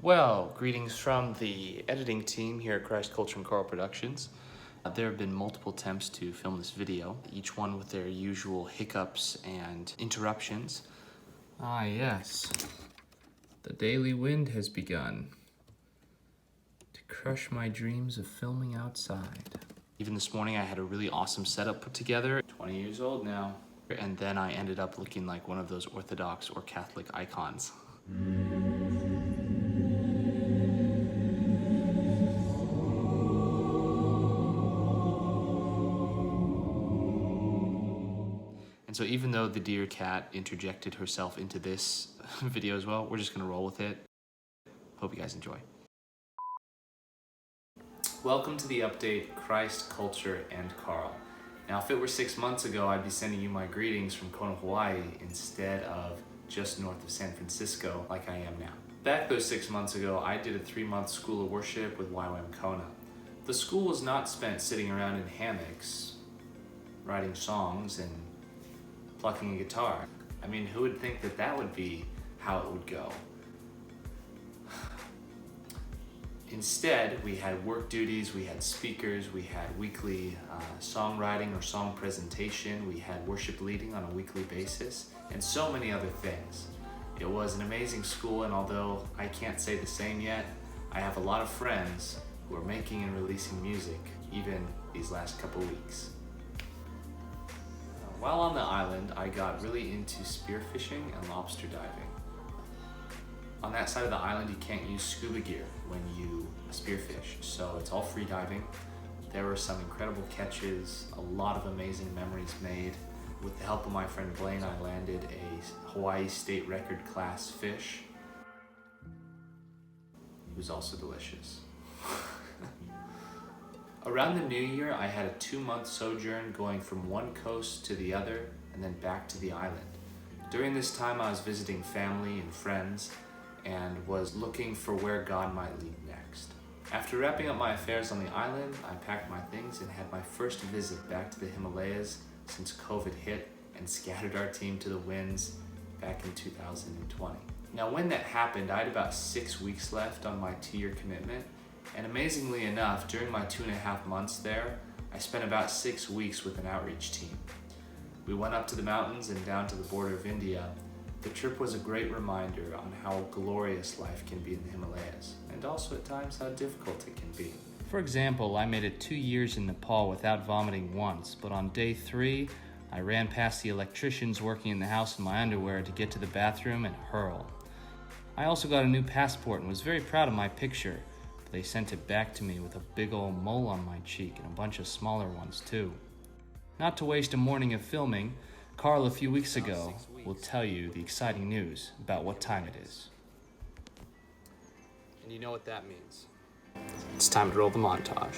Well, greetings from the editing team here at Christ Culture and Choral Productions. There have been multiple attempts to film this video, each one with their usual hiccups and interruptions. Ah yes, the daily wind has begun to crush my dreams of filming outside. Even this morning I had a really awesome setup put together, 20 years old now, and then I ended up looking like one of those Orthodox or Catholic icons. And so even though the dear cat interjected herself into this video as well, we're just gonna roll with it. Hope you guys enjoy. Welcome to the update, Christ, Culture, and Carl. Now, if it were 6 months ago, I'd be sending you my greetings from Kona, Hawaii, instead of just north of San Francisco, like I am now. Back those 6 months ago, I did a 3-month school of worship with YWAM Kona. The school was not spent sitting around in hammocks, writing songs and plucking a guitar. I mean, who would think that that would be how it would go? Instead, we had work duties, we had speakers, we had weekly songwriting or song presentation, we had worship leading on a weekly basis, and so many other things. It was an amazing school, and although I can't say the same yet, I have a lot of friends who are making and releasing music, even these last couple weeks. While on the island, I got really into spearfishing and lobster diving. On that side of the island, you can't use scuba gear when you spearfish, so it's all free diving. There were some incredible catches, a lot of amazing memories made. With the help of my friend Blaine, I landed a Hawaii state record class fish. It was also delicious. Around the new year, I had a 2-month sojourn going from one coast to the other and then back to the island. During this time, I was visiting family and friends and was looking for where God might lead next. After wrapping up my affairs on the island, I packed my things and had my first visit back to the Himalayas since COVID hit and scattered our team to the winds back in 2020. Now, when that happened, I had about 6 weeks left on my 2-year commitment. And amazingly enough, during my 2.5 months there, I spent about 6 weeks with an outreach team. We went up to the mountains and down to the border of India. The trip was a great reminder on how glorious life can be in the Himalayas, and also at times how difficult it can be. For example, I made it 2 years in Nepal without vomiting once, but on day 3, I ran past the electricians working in the house in my underwear to get to the bathroom and hurl. I also got a new passport and was very proud of my picture. They sent it back to me with a big old mole on my cheek and a bunch of smaller ones too. Not to waste a morning of filming, Carl a few weeks ago will tell you the exciting news about what time it is. And you know what that means. It's time to roll the montage.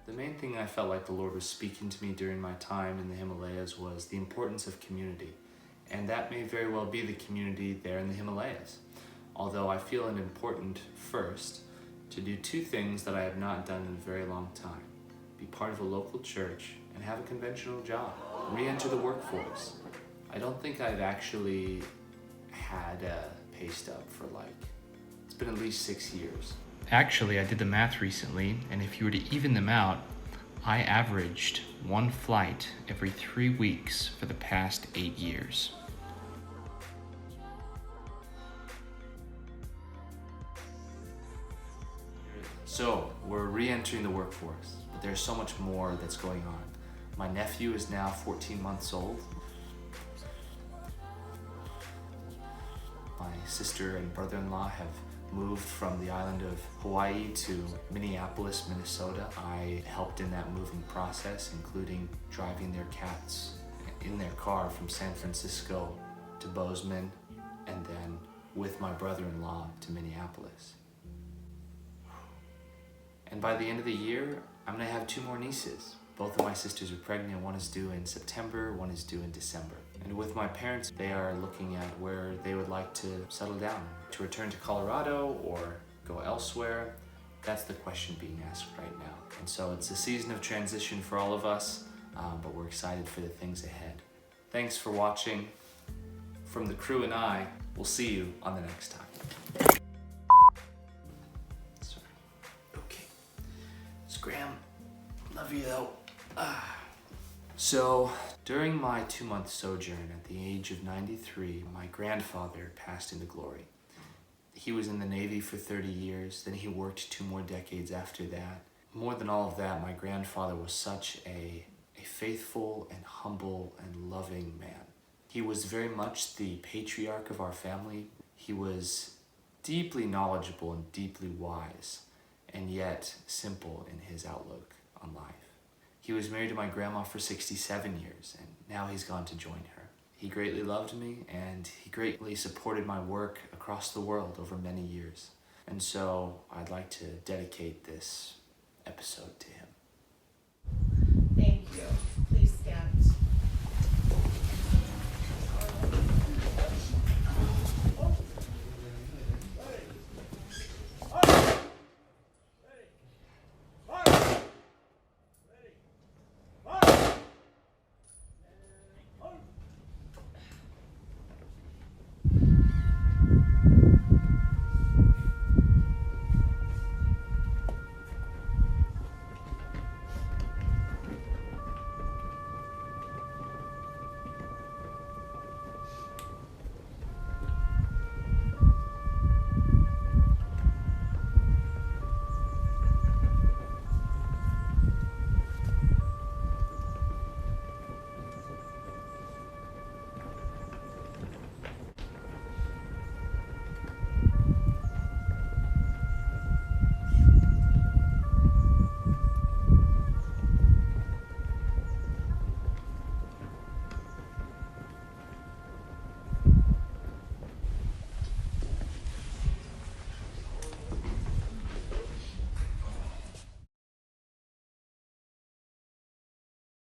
The main thing I felt like the Lord was speaking to me during my time in the Himalayas was the importance of community. And that may very well be the community there in the Himalayas. Although I feel it important first to do two things that I have not done in a very long time. Be part of a local church and have a conventional job. Re-enter the workforce. I don't think I've actually had a pay stub for it's been at least 6 years. Actually, I did the math recently, and if you were to even them out, I averaged one flight every 3 weeks for the past 8 years. So, we're re-entering the workforce, but there's so much more that's going on. My nephew is now 14 months old. My sister and brother-in-law have moved from the island of Hawaii to Minneapolis, Minnesota. I helped in that moving process, including driving their cats in their car from San Francisco to Bozeman, and then with my brother-in-law to Minneapolis. And by the end of the year, I'm gonna have 2 more nieces. Both of my sisters are pregnant. One is due in September, one is due in December. And with my parents, they are looking at where they would like to settle down, to return to Colorado or go elsewhere. That's the question being asked right now. And so it's a season of transition for all of us, but we're excited for the things ahead. Thanks for watching. From the crew and I, we'll see you on the next time. Sorry. Okay. Scram, love you though. So, during my 2-month sojourn at the age of 93, my grandfather passed into glory. He was in the Navy for 30 years, then he worked 2 more decades after that. More than all of that, my grandfather was such a faithful and humble and loving man. He was very much the patriarch of our family. He was deeply knowledgeable and deeply wise, and yet simple in his outlook on life. He was married to my grandma for 67 years, and now he's gone to join her. He greatly loved me, and he greatly supported my work across the world over many years. And so I'd like to dedicate this episode